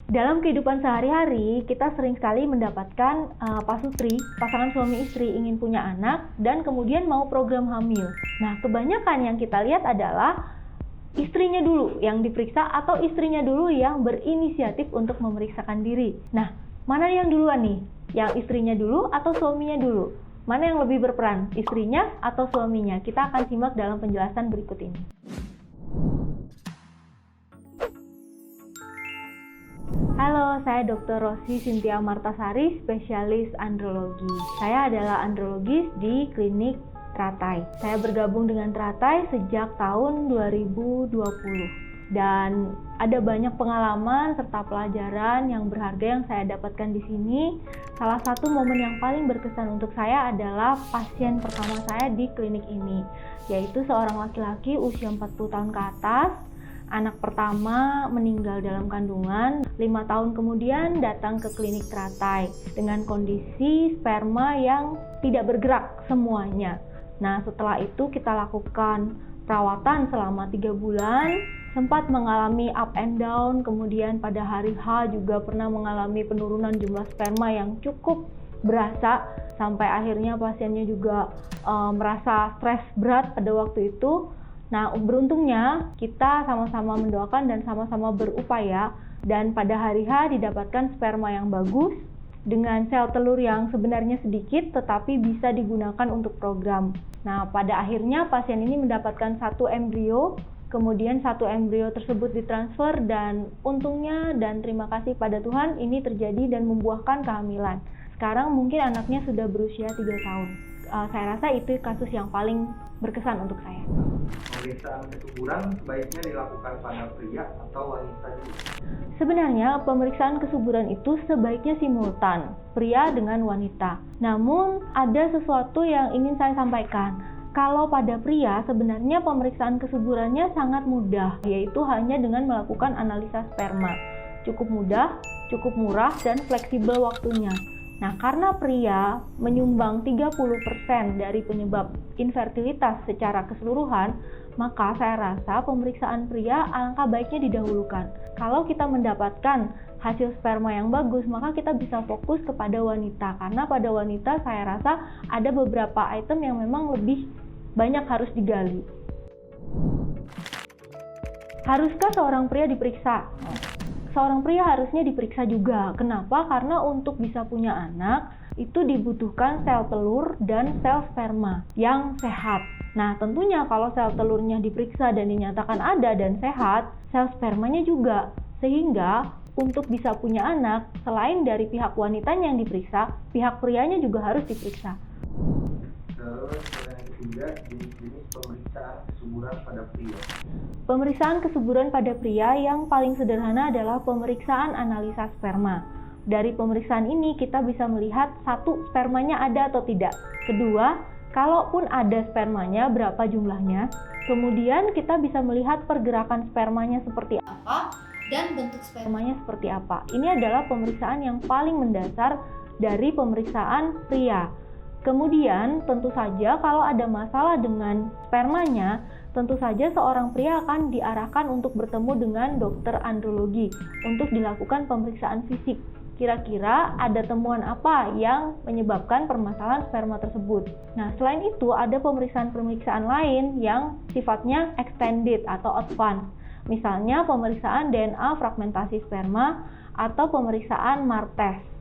Dalam kehidupan sehari-hari, kita sering sekali mendapatkan pasutri, pasangan suami istri ingin punya anak, dan kemudian mau program hamil. Nah, kebanyakan yang kita lihat adalah istrinya dulu yang diperiksa atau istrinya dulu yang berinisiatif untuk memeriksakan diri. Nah, mana yang duluan nih? Yang istrinya dulu atau suaminya dulu? Mana yang lebih berperan? Istrinya atau suaminya? Kita akan simak dalam penjelasan berikut ini. Halo, saya Dr. Rosi Cynthia Martasari, spesialis andrologi. Saya adalah andrologis di klinik Teratai. Saya bergabung dengan Teratai sejak tahun 2020. Dan ada banyak pengalaman serta pelajaran yang berharga yang saya dapatkan di sini. Salah satu momen yang paling berkesan untuk saya adalah pasien pertama saya di klinik ini, yaitu seorang laki-laki usia 40 tahun ke atas. Anak pertama meninggal dalam kandungan, 5 tahun kemudian datang ke klinik Teratai dengan kondisi sperma yang tidak bergerak semuanya. Nah, setelah itu kita lakukan perawatan selama 3 bulan, sempat mengalami up and down, kemudian pada hari H juga pernah mengalami penurunan jumlah sperma yang cukup berasa, sampai akhirnya pasiennya juga merasa stres berat pada waktu itu. Nah, beruntungnya kita sama-sama mendoakan dan sama-sama berupaya, dan pada hari H didapatkan sperma yang bagus dengan sel telur yang sebenarnya sedikit tetapi bisa digunakan untuk program. Nah, pada akhirnya pasien ini mendapatkan 1 embrio, kemudian 1 embrio tersebut ditransfer, dan untungnya dan terima kasih pada Tuhan ini terjadi dan membuahkan kehamilan. Sekarang mungkin anaknya sudah berusia 3 tahun. Saya rasa itu kasus yang paling berkesan untuk saya. Pemeriksaan kesuburan sebaiknya dilakukan pada pria atau wanita juga? Sebenarnya pemeriksaan kesuburan itu sebaiknya simultan, pria dengan wanita. Namun ada sesuatu yang ingin saya sampaikan. Kalau pada pria sebenarnya pemeriksaan kesuburannya sangat mudah, yaitu hanya dengan melakukan analisa sperma. Cukup mudah, cukup murah, dan fleksibel waktunya. Nah, karena pria menyumbang 30% dari penyebab infertilitas secara keseluruhan, maka saya rasa pemeriksaan pria alangkah baiknya didahulukan. Kalau kita mendapatkan hasil sperma yang bagus, maka kita bisa fokus kepada wanita. Karena pada wanita saya rasa ada beberapa item yang memang lebih banyak harus digali. Haruskah seorang pria diperiksa? Seorang pria harusnya diperiksa juga. Kenapa? Karena untuk bisa punya anak, itu dibutuhkan sel telur dan sel sperma yang sehat. Nah, tentunya kalau sel telurnya diperiksa dan dinyatakan ada dan sehat, sel spermanya juga. Sehingga untuk bisa punya anak, selain dari pihak wanitanya yang diperiksa, pihak prianya juga harus diperiksa. Terus yang ketiga, jenis-jenis pemeriksaan kesuburan pada pria. Pemeriksaan kesuburan pada pria yang paling sederhana adalah pemeriksaan analisa sperma. Dari pemeriksaan ini kita bisa melihat 1, spermanya ada atau tidak. Kedua, kalaupun ada spermanya, berapa jumlahnya. Kemudian kita bisa melihat pergerakan spermanya seperti apa dan bentuk spermanya seperti apa. Ini adalah pemeriksaan yang paling mendasar dari pemeriksaan pria. Kemudian tentu saja kalau ada masalah dengan spermanya, tentu saja seorang pria akan diarahkan untuk bertemu dengan dokter andrologi untuk dilakukan pemeriksaan fisik. Kira-kira ada temuan apa yang menyebabkan permasalahan sperma tersebut. Nah, selain itu ada pemeriksaan-pemeriksaan lain yang sifatnya extended atau advance. Misalnya pemeriksaan DNA fragmentasi sperma atau pemeriksaan MARTES.